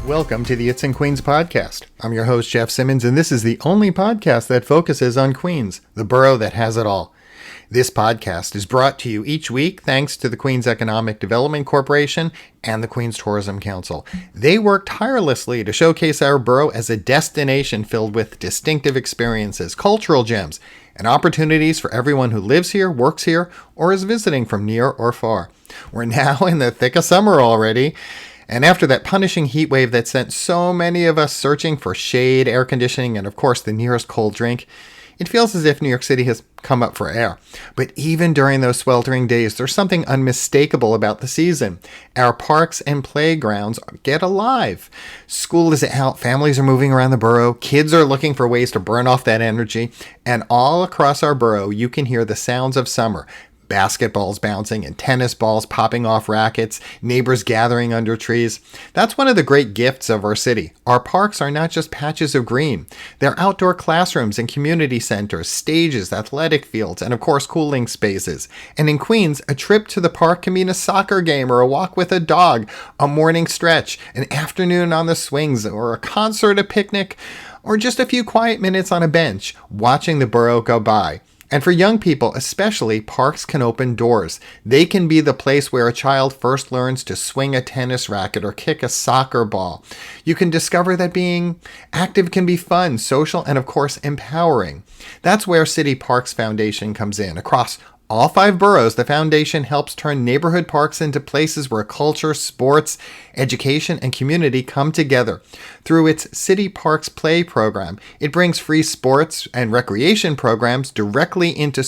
Welcome to the It's in Queens podcast. I'm your host, Jeff Simmons, and this is the only podcast that focuses on Queens, the borough that has it all. This podcast is brought to you each week thanks to the Queens Economic Development Corporation and the Queens Tourism Council. They work tirelessly to showcase our borough as a destination filled with distinctive experiences, cultural gems, and opportunities for everyone who lives here, works here, or is visiting from near or far. We're now in the thick of summer already. And after that punishing heat wave that sent so many of us searching for shade, air conditioning, and of course the nearest cold drink, it feels as if New York City has come up for air. But even during those sweltering days, there's something unmistakable about the season. Our parks and playgrounds get alive. School is out, families are moving around the borough, kids are looking for ways to burn off that energy, and all across our borough you can hear the sounds of summer. Basketballs bouncing and tennis balls popping off rackets, neighbors gathering under trees. That's one of the great gifts of our city. Our parks are not just patches of green. They're outdoor classrooms and community centers, stages, athletic fields, and of course cooling spaces. And in Queens, a trip to the park can mean a soccer game or a walk with a dog, a morning stretch, an afternoon on the swings, or a concert, a picnic, or just a few quiet minutes on a bench watching the borough go by. And for young people especially, parks can open doors. They can be the place where a child first learns to swing a tennis racket or kick a soccer ball. You can discover that being active can be fun, social, and of course empowering. That's where City Parks Foundation comes in. Across all 5 boroughs, the foundation helps turn neighborhood parks into places where culture, sports, education, and community come together. Through its City Parks Play program, it brings free sports and recreation programs directly into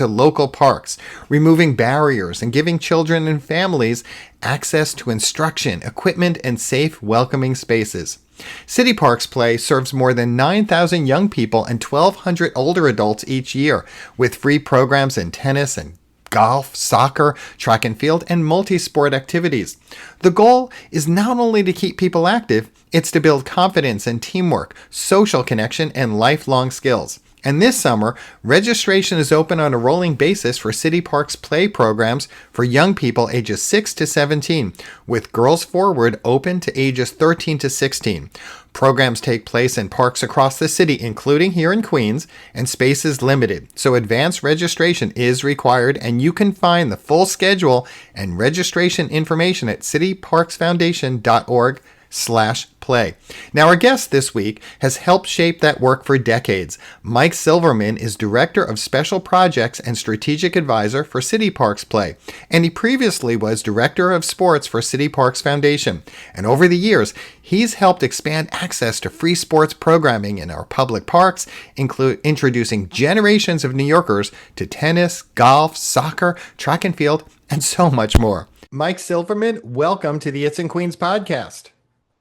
local parks, removing barriers and giving children and families access to instruction, equipment, and safe, welcoming spaces. City Parks Play serves more than 9,000 young people and 1,200 older adults each year, with free programs in tennis and golf, soccer, track and field, and multi-sport activities. The goal is not only to keep people active, it's to build confidence and teamwork, social connection, and lifelong skills. And this summer, registration is open on a rolling basis for City Parks Play programs for young people ages 6 to 17, with Girls Forward open to ages 13 to 16. Programs take place in parks across the city, including here in Queens, and space is limited, so advance registration is required, and you can find the full schedule and registration information at cityparksfoundation.org/play. Now, our guest this week has helped shape that work for decades. Mike Silverman is Director of Special Projects and Strategic Advisor for City Parks Play, and he previously was Director of Sports for City Parks Foundation. And over the years, he's helped expand access to free sports programming in our public parks, introducing generations of New Yorkers to tennis, golf, soccer, track and field, and so much more. Mike Silverman, welcome to the It's in Queens podcast.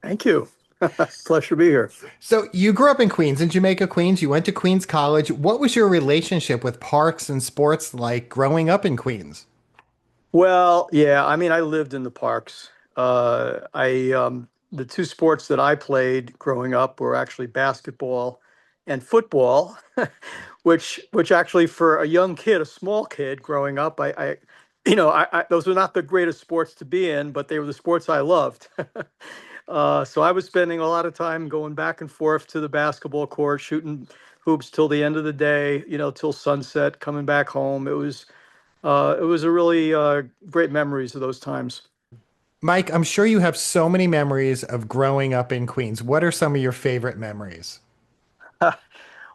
Thank you. Pleasure to be here. So you grew up in Queens, in Jamaica, Queens. You went to Queens College. What was your relationship with parks and sports like growing up in Queens? Well, yeah, I mean, I lived in the parks. The 2 sports that I played growing up were actually basketball and football, which actually for a young kid, a small kid growing up, I those were not the greatest sports to be in, but they were the sports I loved. So I was spending a lot of time going back and forth to the basketball court, shooting hoops till the end of the day, till sunset, coming back home. It was a really great memories of those times. Mike, I'm sure you have so many memories of growing up in Queens. What are some of your favorite memories?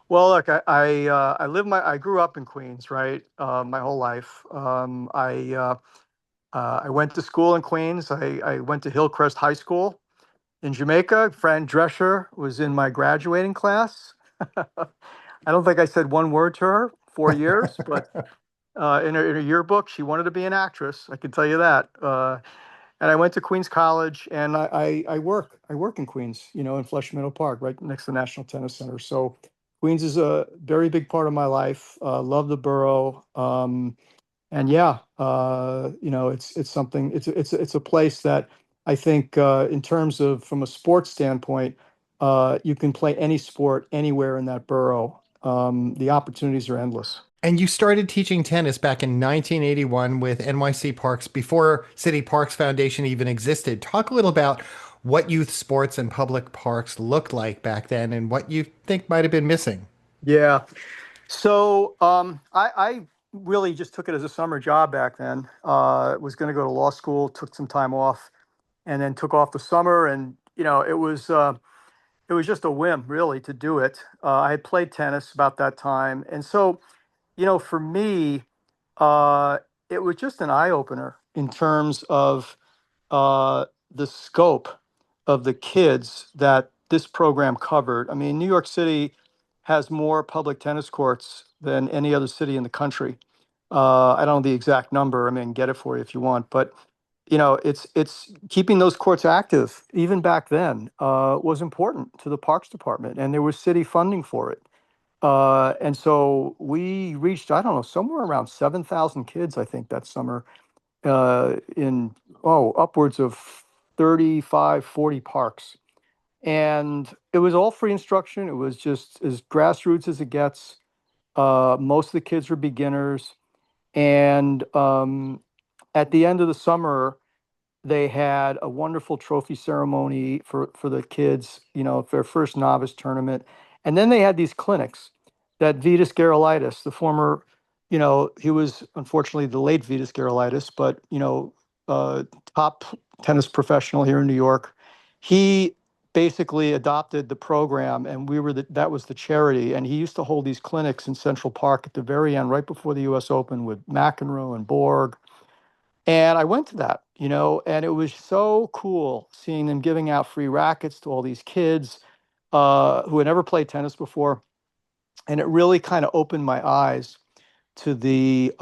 Well, look, I grew up in Queens, right? My whole life. I went to school in Queens. I went to Hillcrest High School. In Jamaica, Fran Drescher was in my graduating class. I don't think I said one word to her 4 years, but in her yearbook, she wanted to be an actress. I can tell you that. And I went to Queens College, and I work in Queens, in Flushing Meadow Park, right next to the National Tennis Center. So Queens is a very big part of my life. Love the borough, and yeah, it's something. It's a place that I think, in terms of from a sports standpoint, you can play any sport anywhere in that borough. The opportunities are endless. And you started teaching tennis back in 1981 with NYC Parks before City Parks Foundation even existed. Talk a little about what youth sports and public parks looked like back then and what you think might have been missing. Yeah. So I really just took it as a summer job back then. Was going to go to law school, took some time off, and then took off the summer. And it was just a whim, really, to do it. I had played tennis about that time, and so for me, uh, it was just an eye opener in terms of the scope of the kids that this program covered. I mean, New York City has more public tennis courts than any other city in the country. I don't know the exact number. I mean, get it for you if you want, but it's keeping those courts active even back then was important to the Parks Department, and there was city funding for it. And so we reached, I don't know, somewhere around 7,000 kids, I think, that summer in, upwards of 35, 40 parks. And it was all free instruction. It was just as grassroots as it gets. Most of the kids were beginners. And at the end of the summer, they had a wonderful trophy ceremony for the kids, their first novice tournament. And then they had these clinics that Vitas Gerulaitis, the former, he was unfortunately the late Vitas Gerulaitis, but, top tennis professional here in New York. He basically adopted the program, and that was the charity. And he used to hold these clinics in Central Park at the very end, right before the US Open, with McEnroe and Borg. And I went to that, and it was so cool seeing them giving out free rackets to all these kids who had never played tennis before. And it really kind of opened my eyes to the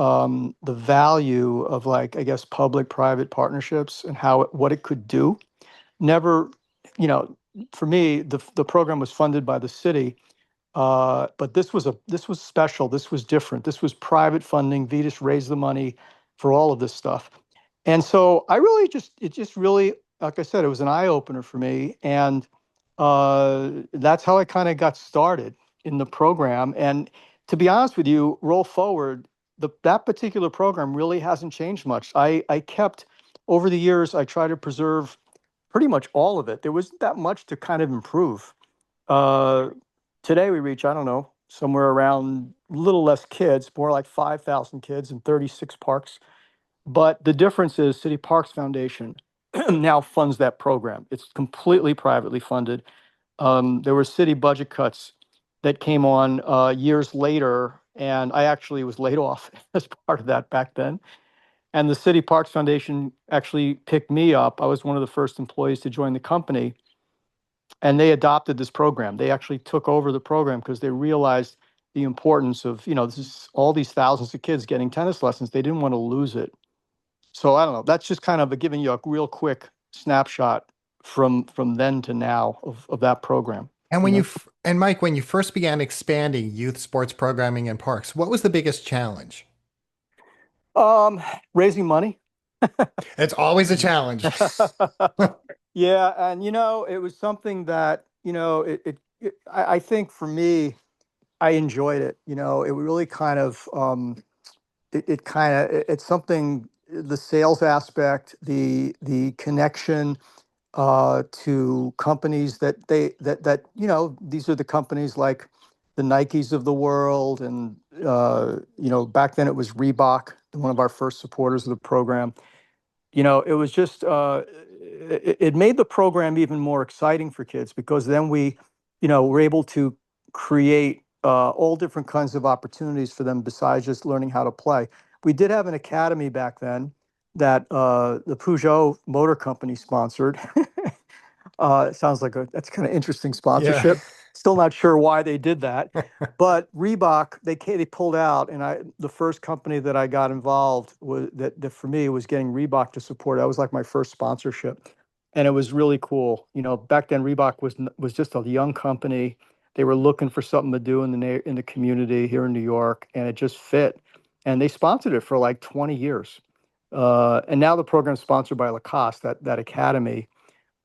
value of, like, I guess, public-private partnerships and what it could do. Never, you know, for me, the program was funded by the city, but this was special. This was different. This was private funding. Vetus raised the money for all of this stuff. And so it just really, like I said, it was an eye opener for me. And that's how I kind of got started in the program. And to be honest with you, roll forward, that particular program really hasn't changed much. I kept, over the years, I try to preserve pretty much all of it. There wasn't that much to kind of improve. Uh, Today we reach, I don't know, somewhere around a little less kids, more like 5,000 kids in 36 parks. But the difference is City Parks Foundation now funds that program. It's completely privately funded. There were city budget cuts that came on years later, and I actually was laid off as part of that back then. And the City Parks Foundation actually picked me up. I was one of the first employees to join the company, and they adopted this program. They actually took over the program because they realized the importance of, this is all these thousands of kids getting tennis lessons. They didn't want to lose it. So I don't know. That's just kind of giving you a real quick snapshot from then to now of that program. And You know, and Mike, when you first began expanding youth sports programming in parks, what was the biggest challenge? um, raising money. It's always a challenge. Yeah, and it was something that I think for me, I enjoyed it. It really kind of it's something, the sales aspect, the connection to companies that these are the companies like the Nikes of the world, and back then it was Reebok, one of our first supporters of the program. It was just it made the program even more exciting for kids, because then we were able to create all different kinds of opportunities for them besides just learning how to play. We did have an academy back then that the Peugeot Motor Company sponsored. It sounds like that's kind of interesting Yeah. sponsorship. Still not sure why they did that, but Reebok, they pulled out, and the first company that I got involved was that for me was getting Reebok to support. That was like my first sponsorship, and it was really cool. Back then Reebok was just a young company. They were looking for something to do in the community here in New York, and it just fit. And they sponsored it for like 20 years. And now the program's sponsored by Lacoste, that academy.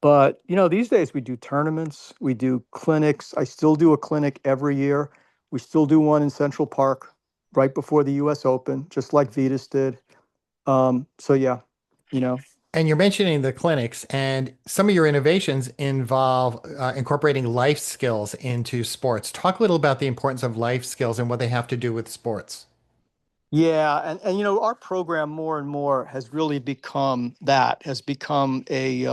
But these days we do tournaments, we do clinics. I still do a clinic every year. We still do one in Central Park right before the US Open, just like Vetus did. So yeah, you know. And you're mentioning the clinics, and some of your innovations involve incorporating life skills into sports. Talk a little about the importance of life skills and what they have to do with sports. Yeah, and our program more and more has really become that, has become a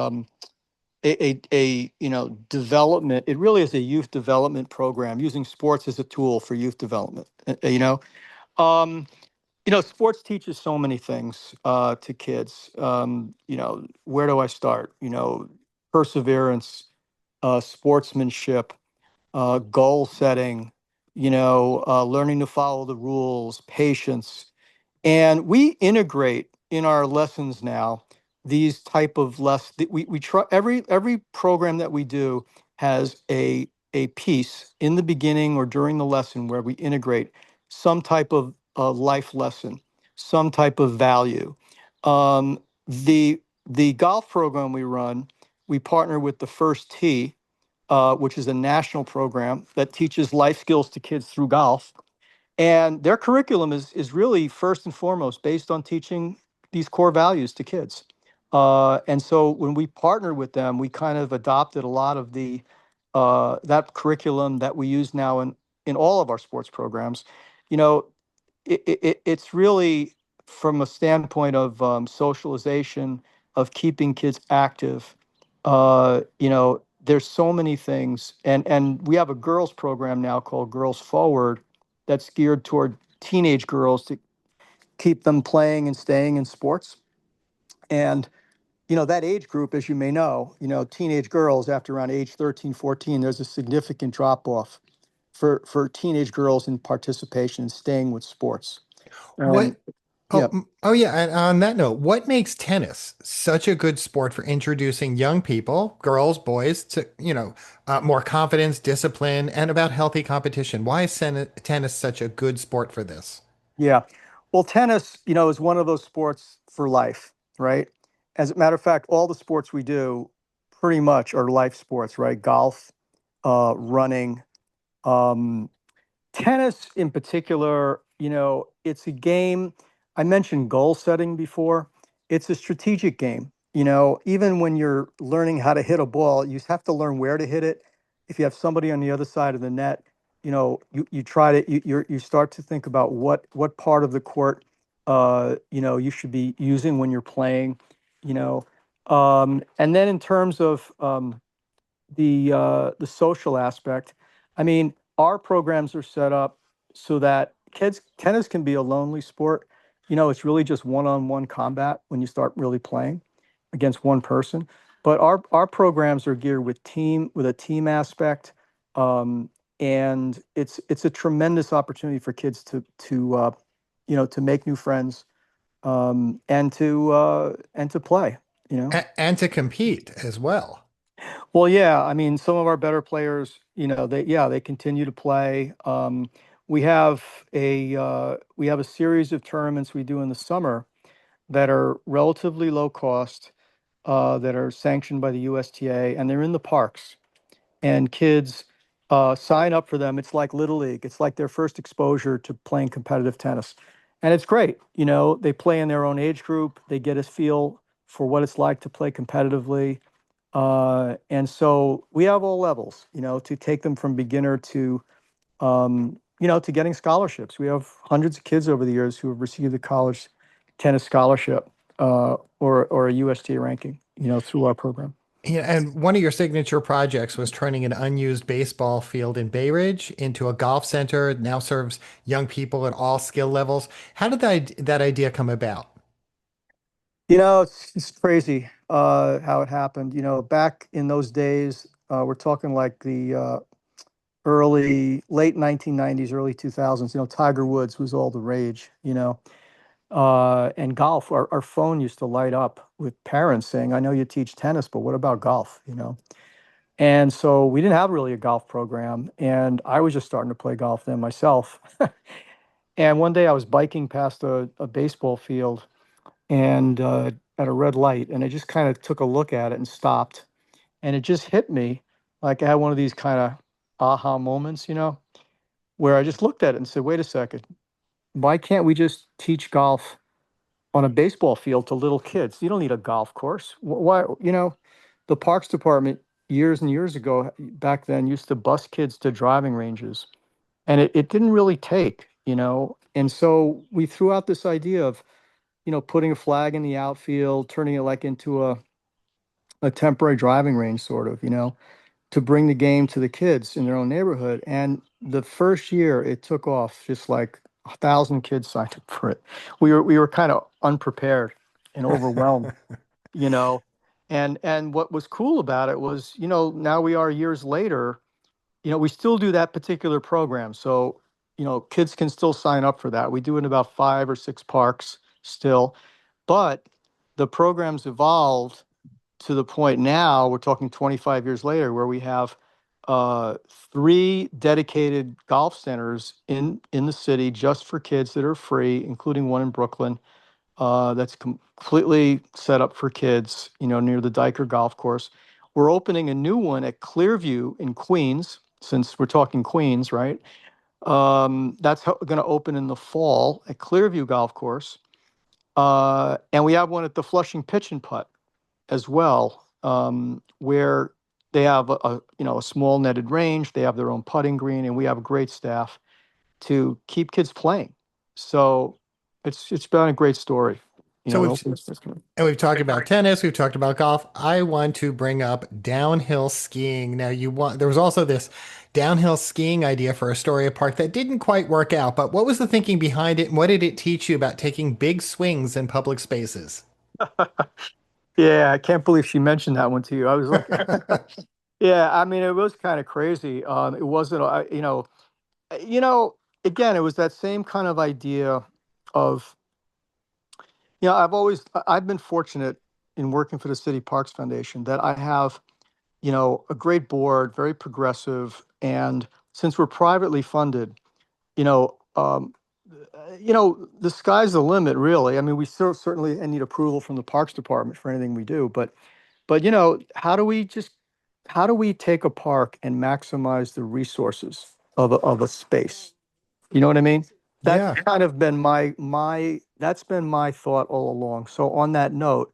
development. It really is a youth development program using sports as a tool for youth development. Um, sports teaches so many things to kids. Where do I start? Perseverance, sportsmanship, goal setting, learning to follow the rules, patience. And we integrate in our lessons now these type of we try every program that we do has a piece in the beginning or during the lesson where we integrate some type of life lesson, some type of value. Um, the golf program we run, we partner with the First Tee, which is a national program that teaches life skills to kids through golf, and their curriculum is really first and foremost based on teaching these core values to kids. And so when we partnered with them, we kind of adopted a lot of the that curriculum that we use now in all of our sports programs. You know, it's really from a standpoint of socialization, of keeping kids active. There's so many things, and we have a girls program now called Girls Forward that's geared toward teenage girls to keep them playing and staying in sports. And that age group, as you may know, teenage girls after around age 13, 14, there's a significant drop off for teenage girls in participation and staying with sports. And What yeah, oh yeah, and on that note, what makes tennis such a good sport for introducing young people, girls, boys, to, more confidence, discipline, and about healthy competition? Why is tennis such a good sport for this? yeah. Well, tennis, is one of those sports for life, right? As a matter of fact, all the sports we do pretty much are life sports, right? Golf, running, um, tennis in particular, it's a game. I mentioned goal setting before. It's a strategic game. Even when you're learning how to hit a ball, you have to learn where to hit it. If you have somebody on the other side of the net, you try to you start to think about what part of the court you should be using when you're playing. You know, and then in terms of the social aspect. I mean, our programs are set up so that kids tennis can be a lonely sport. It's really just one-on-one combat when you start really playing against one person. But our programs are geared with a team aspect, um, and it's a tremendous opportunity for kids to make new friends, and to play. You know. And to compete as well. Well, yeah, I mean, some of our better players, they continue to play. We have a series of tournaments we do in the summer that are relatively low cost, that are sanctioned by the USTA, and they're in the parks. And kids sign up for them. It's like Little League. It's like their first exposure to playing competitive tennis, and it's great. They play in their own age group. They get a feel for what it's like to play competitively, and so we have all levels, to take them from beginner to getting scholarships. We have hundreds of kids over the years who have received a college tennis scholarship, or a USTA ranking, through our program. Yeah, and one of your signature projects was turning an unused baseball field in Bay Ridge into a golf center. It now serves young people at all skill levels. How did that idea come about? It's crazy how it happened. Back in those days, we're talking like the late 1990s, early 2000s. Tiger Woods was all the rage. And golf. Our phone used to light up with parents saying, "I know you teach tennis, but what about golf?" And so we didn't have really a golf program, and I was just starting to play golf then myself. And one day I was biking past a baseball field, and at a red light, and I just kind of took a look at it and stopped, and it just hit me like I had one of these kind of aha moments, where I just looked at it and said, "Wait a second, why can't we just teach golf on a baseball field to little kids. You don't need a golf course. Why, the Parks Department years and years ago, back then, used to bus kids to driving ranges, and it didn't really take. And so we threw out this idea of, putting a flag in the outfield, turning it like into a temporary driving range, sort of, to bring the game to the kids in their own neighborhood. And the first year it took off, just like 1,000 kids signed up for it. We were kind of unprepared and overwhelmed, you know. And what was cool about it was, now we are years later, we still do that particular program. So, kids can still sign up for that. We do it in about 5 or 6 parks still, but the program's evolved to the point now, we're talking 25 years later, where we have uh, 3 dedicated golf centers in the city just for kids that are free, including one in Brooklyn that's completely set up for kids, near the Diker Golf Course. We're opening a new one at Clearview in Queens, since we're talking Queens, right? That's going to open in the fall at Clearview Golf Course. And we have one at the Flushing Pitch and Putt as well, where they have a small netted range. They have their own putting green, and we have a great staff to keep kids playing. So it's been a great story. You So know, we've and we've talked about tennis, we've talked about golf. I want to bring up downhill skiing. Now there was also this downhill skiing idea for Astoria Park that didn't quite work out, but what was the thinking behind it and what did it teach you about taking big swings in public spaces? yeah, I can't believe she mentioned that one to you. I was like, yeah, I mean, it was kind of crazy. It wasn't, you know, again, it was that same kind of idea of, I've been fortunate in working for the City Parks Foundation that I have, a great board, very progressive. And since we're privately funded, you know, um, the sky's the limit, really. I mean, we certainly need approval from the Parks Department for anything we do, but how do we take a park and maximize the resources of a space? You know what I mean? That's Yeah. kind of been that's been my thought all along. So on that note,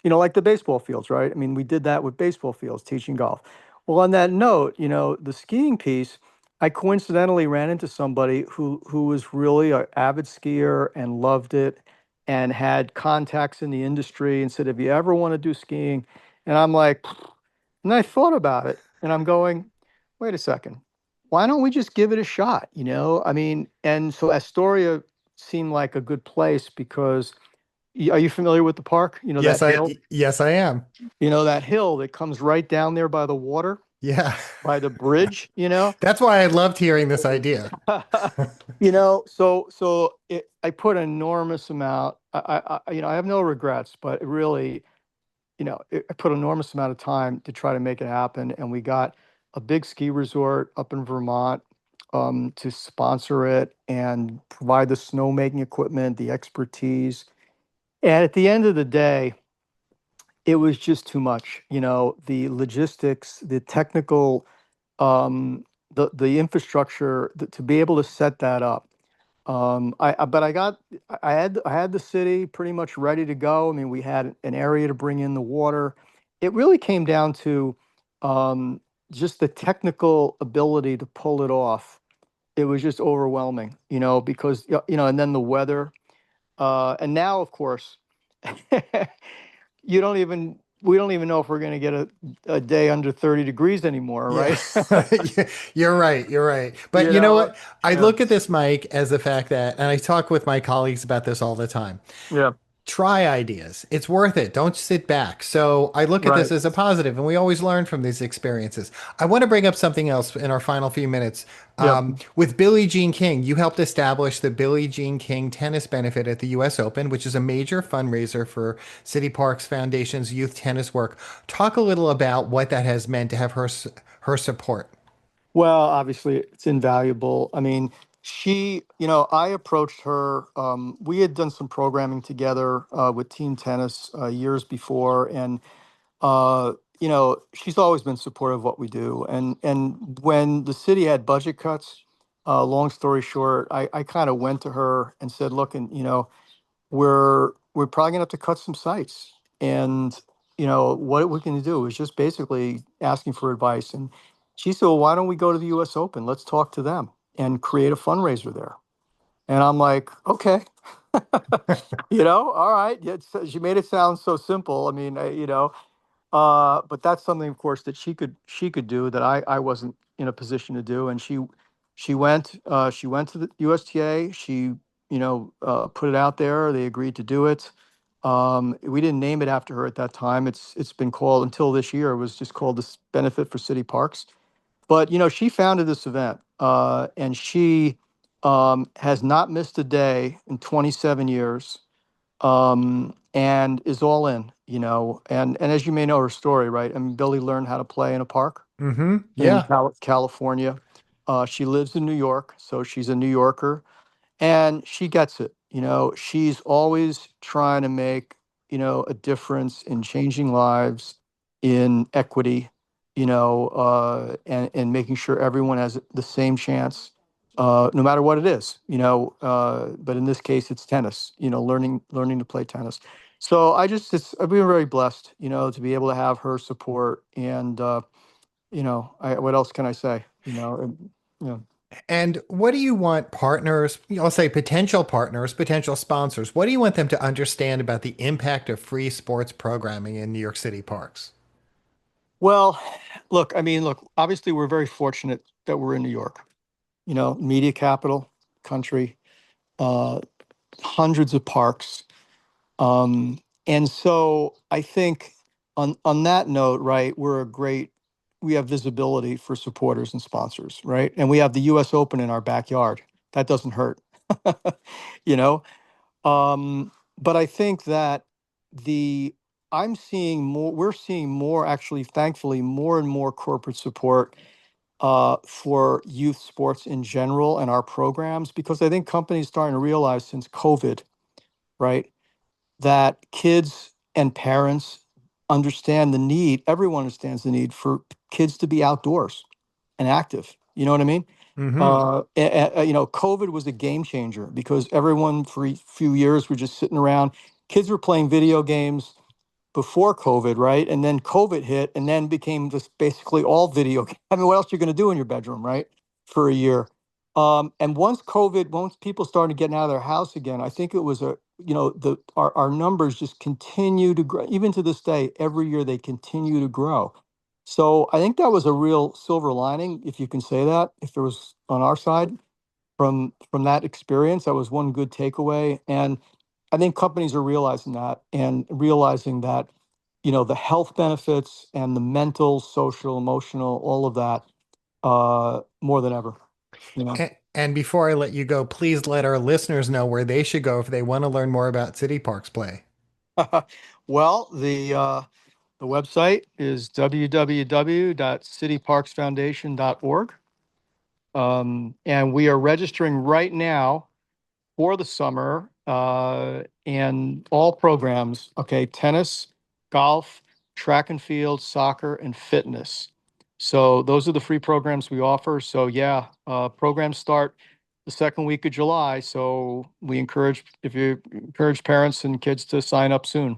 like the baseball fields, right? I mean, we did that with baseball fields, teaching golf. Well, on that note, the skiing piece, I coincidentally ran into somebody who was really an avid skier and loved it and had contacts in the industry and said, "If you ever want to do skiing," and I'm like, and I thought about it, and I'm going, "Wait a second, why don't we just give it a shot?" I mean, and so Astoria seemed like a good place because are you familiar with the park? That hill? Yes, I am. That hill that comes right down there by the water, Yeah. by the bridge? That's why I loved hearing this idea. I put an enormous amount. I have no regrets, but it really, I put an enormous amount of time to try to make it happen, and we got a big ski resort up in Vermont to sponsor it and provide the snowmaking equipment, the expertise. And at the end of the day, it was just too much. The logistics, the technical, the infrastructure to be able to set that up. But I had the city pretty much ready to go. I mean, we had an area to bring in the water. It really came down to um, just the technical ability to pull it off. It was just overwhelming, because and then the weather, and now, of course, we don't even know if we're going to get a day under 30 degrees anymore, Yeah. right? You're right. You're right. But You you know know, what? I yeah, look at this, Mike, as the fact that, and I talk with my colleagues about this all the time. yeah, Try ideas. It's worth it. Don't sit back. So I look at this right, as a positive, and we always learn from these experiences. I want to bring up something else in our final few minutes. yeah. With Billie Jean King, you helped establish the Billie Jean King Tennis Benefit at the U.S. Open, which is a major fundraiser for City Parks Foundation's youth tennis work. Talk a little about what that has meant to have her support. Well, obviously, it's invaluable. I mean, I approached her. We had done some programming together with team tennis years before, and she's always been supportive of what we do. And when the city had budget cuts, long story short, I kind of went to her and said, "Look, and we're we're probably gonna have to cut some sites. And, what we can do is just basically asking for advice. And she said, well, why don't we go to the US Open? Let's talk to them and create a fundraiser there. And I'm like, okay, all right. Yeah, she made it sound so simple. I mean, but that's something, of course, that she could do that I wasn't in a position to do. And she went to the USTA. She put it out there. They agreed to do it. We didn't name it after her at that time. It's been called, until this year, it was just called this Benefit for City Parks. But she founded this event, and she has not missed a day in 27 years, and is all in. And as you may know her story, right? I mean, Billy learned how to play in a park Mm-hmm. in Yeah. California. She lives in New York, so she's a New Yorker, and she gets it. She's always trying to make a difference in changing lives, in equity, and making sure everyone has the same chance, no matter what it is. But in this case, it's tennis. Learning to play tennis. So I've been very blessed, to be able to have her support. And what else can I say? Yeah. And what do you want partners, I'll say potential partners, potential sponsors, what do you want them to understand about the impact of free sports programming in New York City parks? Well, look, obviously we're very fortunate that we're in New York, media capital country, uh, hundreds of parks. And so I think on that note, right, we have visibility for supporters and sponsors, right? And we have the US Open in our backyard. That doesn't hurt. you know? But I think that the we're seeing more, actually, thankfully, more and more corporate support for youth sports in general and our programs, because I think companies starting to realize since COVID, right, that kids and parents understand the need, everyone understands the need for kids to be outdoors and active. You know what I mean? Mm-hmm. COVID was a game changer because everyone for a few years were just sitting around. Kids were playing video games before COVID, right? And then COVID hit, and then became just basically all video. I mean, what else are you going to do in your bedroom, right? For a year. And once people started getting out of their house again, I think it was our numbers just continue to grow. Even to this day, every year they continue to grow. So I think that was a real silver lining, if you can say that, if there was on our side from that experience. That was one good takeaway. And I think companies are realizing that, and realizing that, the health benefits and the mental, social, emotional, all of that, more than ever, you know. And before I let you go, please let our listeners know where they should go if they want to learn more about City Parks play. Well, the website is www.cityparksfoundation.org. And we are registering right now for the summer, and all programs, okay, tennis, golf, track and field, soccer, and fitness. So those are the free programs we offer. So yeah, programs start the second week of July. So if you encourage parents and kids to sign up soon.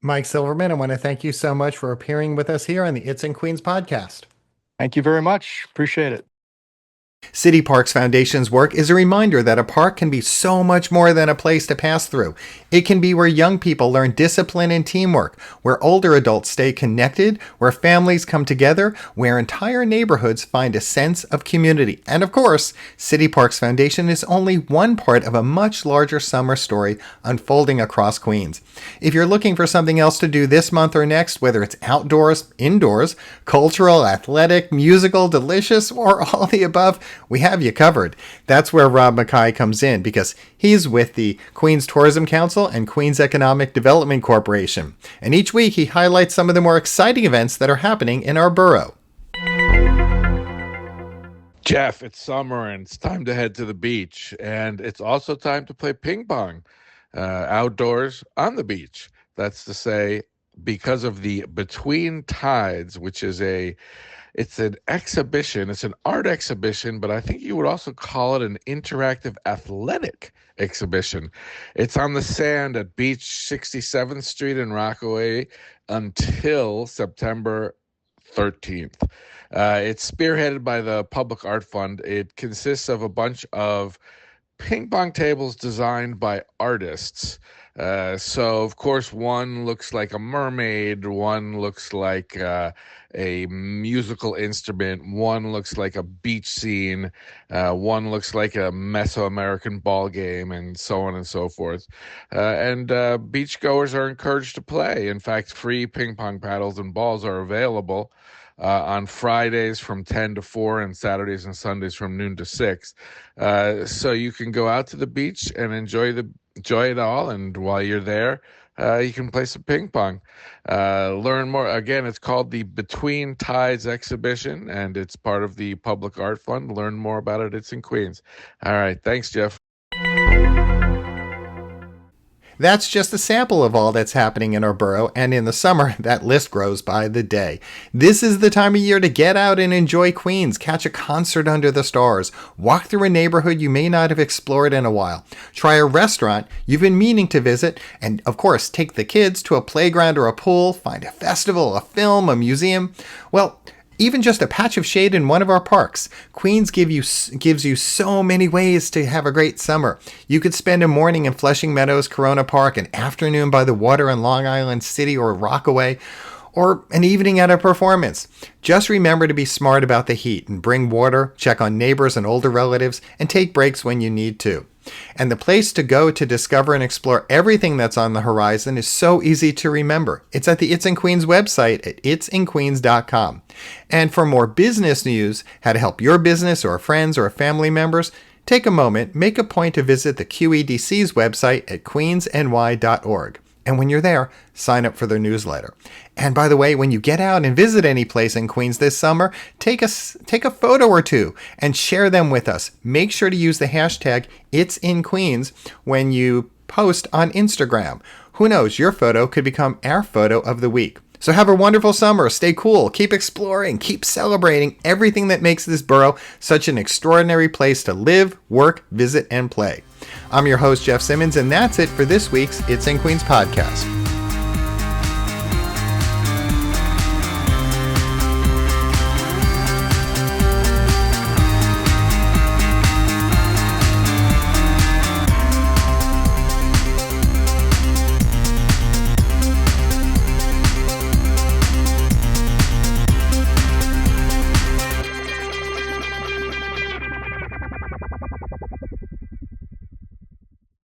Mike Silverman, I want to thank you so much for appearing with us here on the It's in Queens podcast. Thank you very much. Appreciate it. City Parks Foundation's work is a reminder that a park can be so much more than a place to pass through. It can be where young people learn discipline and teamwork, where older adults stay connected, where families come together, where entire neighborhoods find a sense of community. And of course, City Parks Foundation is only one part of a much larger summer story unfolding across Queens. If you're looking for something else to do this month or next, whether it's outdoors, indoors, cultural, athletic, musical, delicious, or all the above, we have you covered. That's where Rob Mackay comes in, because he's with the Queens Tourism Council and Queens Economic Development Corporation. And each week he highlights some of the more exciting events that are happening in our borough. Jeff, it's summer and it's time to head to the beach. And it's also time to play ping pong outdoors on the beach. That's to say, because of the Between Tides, which is it's an exhibition. It's an art exhibition, but I think you would also call it an interactive athletic exhibition. It's on the sand at Beach 67th Street in Rockaway until September 13th. It's spearheaded by the Public Art Fund. It consists of a bunch of ping pong tables designed by artists. So, of course, one looks like a mermaid, one looks like a musical instrument, one looks like a beach scene, one looks like a Mesoamerican ball game, and so on and so forth. And beachgoers are encouraged to play. In fact, free ping pong paddles and balls are available on Fridays from 10 to 4 and Saturdays and Sundays from noon to 6. So you can go out to the beach and enjoy it all. And while you're there, you can play some ping pong. Learn more. Again, it's called the Between Tides exhibition, and it's part of the Public Art Fund. Learn more about it. It's in Queens. All right. Thanks, Jeff. That's just a sample of all that's happening in our borough, and in the summer, that list grows by the day. This is the time of year to get out and enjoy Queens, catch a concert under the stars, walk through a neighborhood you may not have explored in a while, try a restaurant you've been meaning to visit, and of course, take the kids to a playground or a pool, find a festival, a film, a museum. Well, even just a patch of shade in one of our parks. Queens gives you so many ways to have a great summer. You could spend a morning in Flushing Meadows, Corona Park, an afternoon by the water in Long Island City or Rockaway, or an evening at a performance. Just remember to be smart about the heat and bring water, check on neighbors and older relatives, and take breaks when you need to. And the place to go to discover and explore everything that's on the horizon is so easy to remember. It's at the It's in Queens website at itsinqueens.com. And for more business news, how to help your business or friends or family members, take a moment, make a point to visit the QEDC's website at queensny.org. And when you're there, sign up for their newsletter. And by the way, when you get out and visit any place in Queens this summer, take a photo or two and share them with us. Make sure to use the hashtag #It'sInQueens when you post on Instagram. Who knows, your photo could become our photo of the week. So have a wonderful summer. Stay cool. Keep exploring. Keep celebrating everything that makes this borough such an extraordinary place to live, work, visit, and play. I'm your host, Jeff Simmons, and that's it for this week's It's in Queens podcast.